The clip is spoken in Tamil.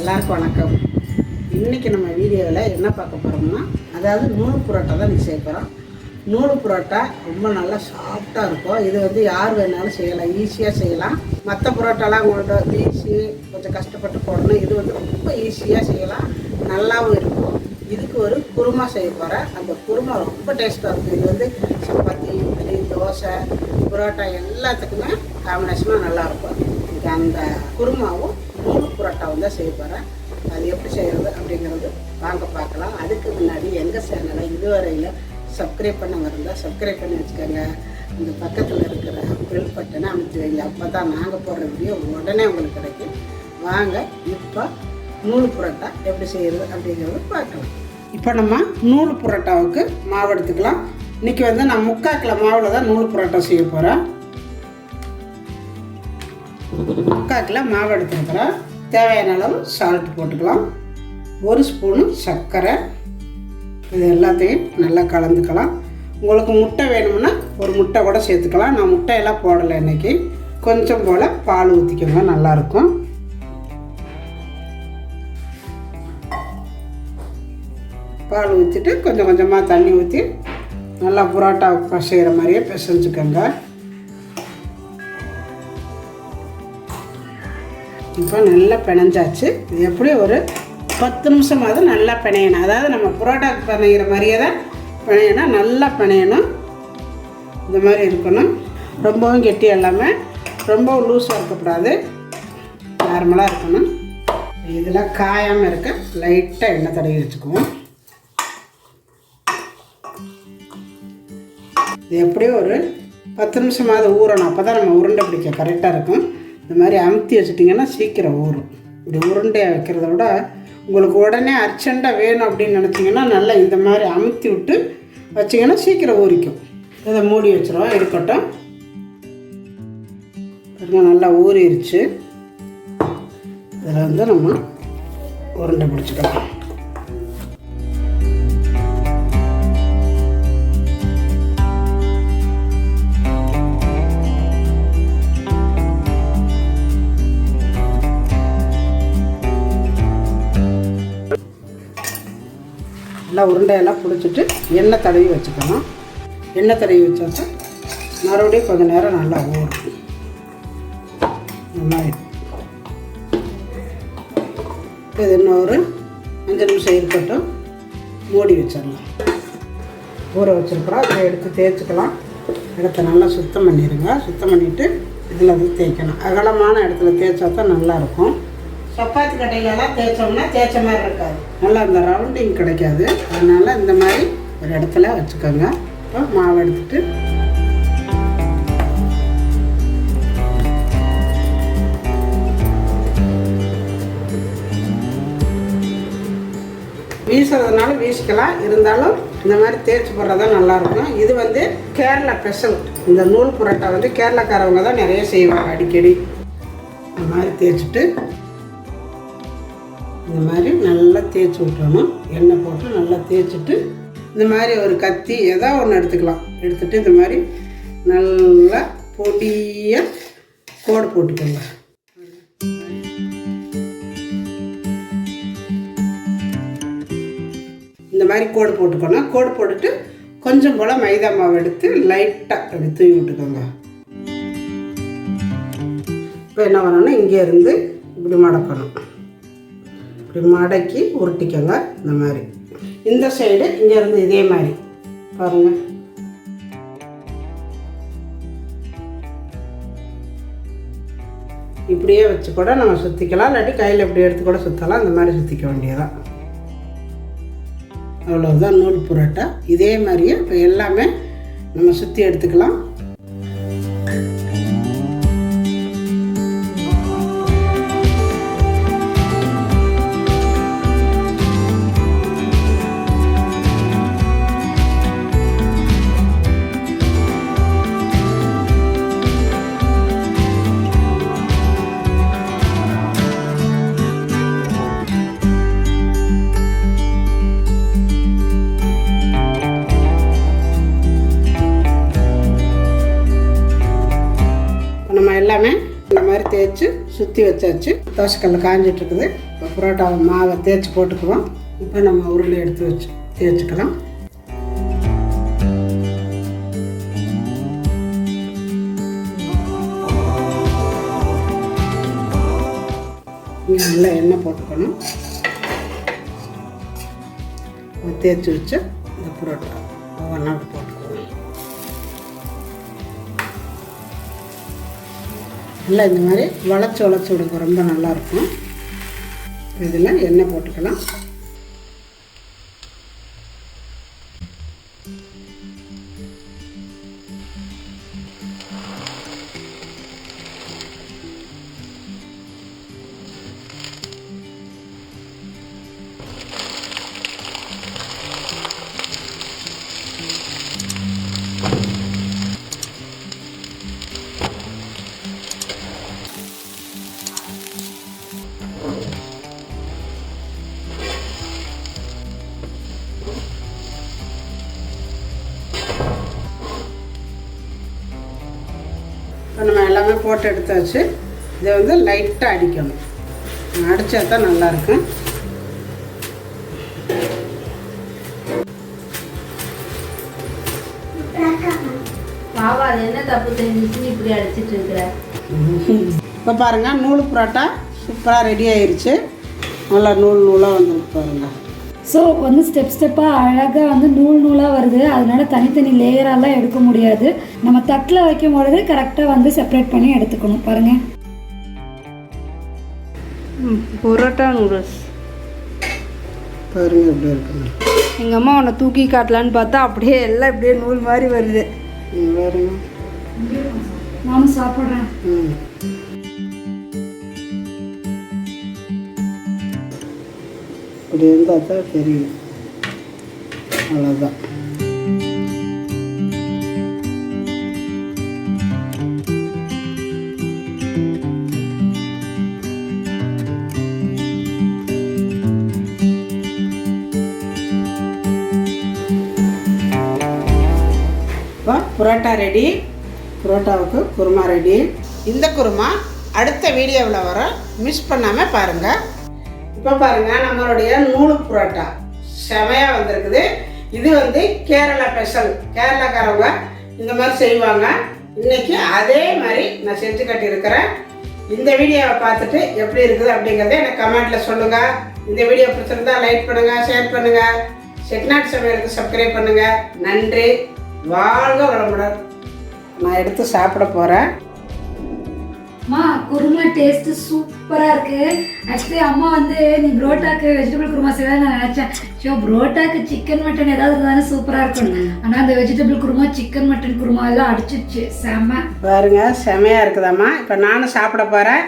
எல்லாருக்கும் வணக்கம். இன்றைக்கி நம்ம வீடியோவில் என்ன பார்க்க போகிறோம்னா, அதாவது நூல் புரோட்டா தான் நீ செய்ய போகிறோம். நூல் புரோட்டா ரொம்ப நல்லா சாஃப்டாக இருக்கும். இது வந்து யார் வேணாலும் செய்யலாம், ஈஸியாக செய்யலாம். மற்ற புரோட்டாலாம் உங்கள்கிட்ட வீசி கொஞ்சம் கஷ்டப்பட்டு போடணும். இது வந்து ரொம்ப ஈஸியாக செய்யலாம், நல்லாவும் இருக்கும். இதுக்கு ஒரு குருமா செய்ய போகிறேன். அந்த குருமா ரொம்ப டேஸ்ட்டாக இருக்கும். இது வந்து சப்பாத்தி, இட்லி, தோசை, புரோட்டா எல்லாத்துக்குமே காம்பினேஷனாக நல்லாயிருக்கும். இதுக்கு அந்த குருமாவும் நூல் புரோட்டாவும் தான் செய்ய போகிறேன். அது எப்படி செய்கிறது அப்படிங்கிறது வாங்க பார்க்கலாம். அதுக்கு முன்னாடி எங்கள் சேனலை இதுவரையில் சப்ஸ்கிரைப் பண்ண இருந்தால் சப்ஸ்கிரைப் பண்ணி வச்சுக்கோங்க. இந்த பக்கத்தில் இருக்கிற பெல் பட்டனை அமைத்து வைங்க. அப்போ தான் நாங்கள் போடுற வீடியோ உடனே உங்களுக்கு கிடைக்கும். வாங்க இப்போ நூல் புரோட்டா எப்படி செய்கிறது அப்படிங்கிறது பார்க்கலாம். இப்போ நம்ம நூல் புரோட்டாவுக்கு மாவு எடுத்துக்கலாம். இன்றைக்கி வந்து நான் 3/4 கிலோ மாவில் தான் நூல் புரோட்டா செய்ய போகிறேன். 3/4 கிலோ மாவு எடுத்துருக்கிறேன். தேவையான அளவு சால்ட் போட்டுக்கலாம். 1 ஸ்பூனு சர்க்கரை. இது எல்லாத்தையும் நல்லா கலந்துக்கலாம். உங்களுக்கு முட்டை வேணும்னா ஒரு முட்டை கூட சேர்த்துக்கலாம். நான் முட்டையெல்லாம் போடலை இன்றைக்கி. கொஞ்சம் போல் பால் ஊற்றிக்கோங்க, நல்லாயிருக்கும். பால் ஊற்றிட்டு கொஞ்சம் கொஞ்சமாக தண்ணி ஊற்றி நல்லா புரோட்டா செய்கிற மாதிரியே பிசைஞ்சுக்கோங்க. இப்போ நல்லா பிணைஞ்சாச்சு. இது எப்படியும் ஒரு 10 நிமிஷமாவது நல்லா பிணையணும். அதாவது நம்ம புரோட்டாக்கு பிணைகிற மாதிரியே தான் பிணையணும். நல்லா பிணையணும். இந்த மாதிரி இருக்கணும். ரொம்பவும் கெட்டி எல்லாமே ரொம்ப லூஸாக இருக்கக்கூடாது, நார்மலாக இருக்கணும். இதில் காயாமல் இருக்க லைட்டாக எண்ணெய் தடவி வச்சுக்குவோம். இது எப்படியும் ஒரு 10 நிமிஷமாவது ஊறணும். அப்போ தான் நம்ம உருண்டை பிடிக்க கரெக்டாக இருக்கும். இந்த மாதிரி அமுத்தி வச்சுட்டிங்கன்னா சீக்கிரம் ஊறும். இப்படி உருண்டையாக வைக்கிறத விட உங்களுக்கு உடனே அர்ஜெண்ட்டாக வேணும் அப்படின்னு நினச்சிங்கன்னா நல்லா இந்த மாதிரி அமுத்தி விட்டு வச்சிங்கன்னா சீக்கிரம் ஊறிக்கும். இதை மூடி வச்சுருவோம், இருக்கட்டும். நல்லா ஊறிடுச்சு. இதில் வந்து நம்ம உருண்டை பிடிச்சிக்கலாம். நல்லா உருண்டையெல்லாம் பிடிச்சிட்டு எண்ணெய் தடவி வச்சுக்கணும். எண்ணெய் தடவி வச்சாச்சா மறுபடியும் கொஞ்சம் நேரம் நல்லா ஊறும். இந்த மாதிரி இது இன்னும் ஒரு 5 நிமிஷம் இருக்கட்டும். மூடி வச்சிடலாம். ஊற வச்சுருக்குறோம். இதை எடுத்து தேய்ச்சிக்கலாம். இடத்த நல்லா சுத்தம் பண்ணிடுங்க. சுத்தம் பண்ணிவிட்டு இதில் வந்து தேய்க்கணும். அகலமான இடத்துல தேய்ச்சா தான் நல்லாயிருக்கும். சப்பாத்தி கட்டையிலலாம் தேய்ச்சோம்னா தேய்ச்ச மாதிரி இருக்காது, நல்லா அந்த ரவுண்டிங் கிடைக்காது. அதனால் இந்த மாதிரி ஒரு இடத்துல வச்சுக்கோங்க. இப்போ மாவு எடுத்துட்டு வீசுறதுனால வீசிக்கலாம். இருந்தாலும் இந்த மாதிரி தேய்ச்சி போடுறதா நல்லாயிருக்கும். இது வந்து கேரளா ஸ்பெஷல். இந்த நூல் புரோட்டா வந்து கேரளாக்காரவங்க தான் நிறைய செய்வாங்க அடிக்கடி. இந்த மாதிரி தேய்ச்சிட்டு இந்த மாதிரி நல்லா தேய்ச்சி விட்டுறணும். எண்ணெய் போட்டு நல்லா தேய்ச்சிட்டு இந்த மாதிரி ஒரு கத்தி ஏதோ ஒன்று எடுத்துக்கலாம். எடுத்துகிட்டு இந்த மாதிரி நல்லா பொடியாக கோடு போட்டுக்கோங்க. இந்த மாதிரி கோடு போட்டுக்கணும். கோடு போட்டுட்டு கொஞ்சம் போல் மைதா மாவு எடுத்து லைட்டாக அப்படி தூவி விட்டுக்கோங்க. இப்போ என்ன பண்ணணும்னா இங்கே இருந்து இப்படி மடக்கணும். இப்படி மடக்கி உருட்டிக்கோங்க. இந்த மாதிரி இந்த சைடு இங்கேருந்து இதே மாதிரி பாருங்கள். இப்படியே வச்சு கூட நம்ம சுற்றிக்கலாம். இல்லாட்டி கையில் இப்படி எடுத்து கூட சுற்றலாம். இந்த மாதிரி சுற்றிக்க வேண்டியதான். அவ்வளோதான் நூல் புரோட்டா. இதே மாதிரியே இப்போ எல்லாமே நம்ம சுற்றி எடுத்துக்கலாம். எல்லாமே இந்த மாதிரி தேய்ச்சி சுற்றி வச்சாச்சு. தோசைக்கல்ல காஞ்சிட்டு இருக்குது. இப்போ புரோட்டாவை மாவை தேய்ச்சி போட்டுக்குவோம். இப்போ நம்ம உருளை எடுத்து வச்சு தேய்ச்சிக்கலாம். நல்லா எண்ணெய் போட்டுக்கணும். தேய்ச்சி வச்சு இந்த புரோட்டா ஒவ்வொன்றா போட்டுக்குவோம். நல்லா இந்த மாதிரி வளைச்சி விடுங்க, ரொம்ப நல்லாயிருக்கும். இதில் எண்ணெய் போட்டுக்கலாம். இப்போ நம்ம எல்லாமே போட்டு எடுத்தாச்சு. இதை வந்து லைட்டாக அடிக்கணும். அடித்தா தான் நல்லாயிருக்கும். பாவா அது என்ன தப்பு தெரிஞ்சிச்சுன்னு இப்படி அடிச்சிட்டு இருக்கிற. இப்போ பாருங்கள், நூல் புரோட்டா சூப்பராக ரெடி ஆயிடுச்சு. நல்லா நூலாக வந்துருக்கு பாருங்கள். ஸோ வந்து ஸ்டெப்பாக அழகாக வந்து நூலாக வருது. அதனால தனித்தனி லேயராலாம் எடுக்க முடியாது. நம்ம தட்டில் வைக்கும் பொழுது கரெக்டாக வந்து செப்பரேட் பண்ணி எடுத்துக்கணும். பாருங்கள், புரோட்டா நூடுல்ஸ் பாருங்கள் எப்படி இருக்குங்க. எங்கள் அம்மா உன்னை தூக்கி காட்டலான்னு பார்த்தா அப்படியே எல்லாம் இப்படியே நூல் மாதிரி வருது. பாருங்க, நானும் சாப்பிட்றேன். இப்படி இருந்தால் தான் தெரியும். அவ்வளோதான். இப்போ புரோட்டா ரெடி. புரோட்டாவுக்கு குருமா ரெடி. இந்த குருமா அடுத்த வீடியோவில் வர மிஸ் பண்ணாமல் பாருங்கள். இப்போ பாருங்கள், நம்மளுடைய நூல் புரோட்டா செமையாக வந்திருக்குது. இது வந்து கேரளா ஸ்பெஷல். கேரளாக்காரவங்க இந்த மாதிரி செய்வாங்க. இன்றைக்கி அதே மாதிரி நான் செஞ்சு கட்டியிருக்கிறேன். இந்த வீடியோவை பார்த்துட்டு எப்படி இருக்குது அப்படிங்கிறத எனக்கு கமெண்ட்டில் சொல்லுங்கள். இந்த வீடியோ பிடிச்சிருந்தா லைக் பண்ணுங்கள், ஷேர் பண்ணுங்கள். செட்டிநாட்டு சமையலுக்கு சப்ஸ்கிரைப் பண்ணுங்கள். நன்றி. வாழ்க வளமுடன். நான் எடுத்து சாப்பிட போகிறேன். அம்மா, குருமா டேஸ்ட்டு சூப்பராக இருக்குது. ஆக்சுவலி அம்மா வந்து நீ புரோட்டாக்கு வெஜிடபிள் குருமா செய்ய நான் நினச்சேன். ஸோ புரோட்டாக்கு சிக்கன் மட்டன் ஏதாவது இருந்தாலும் சூப்பராக இருக்கணும். ஆனால் அந்த vegetable kurma chicken mutton kurma எல்லாம் அடிச்சிடுச்சு. செம்ம பாருங்க, செமையாக இருக்குதாம்மா. இப்போ நானும் சாப்பிட போகிறேன்.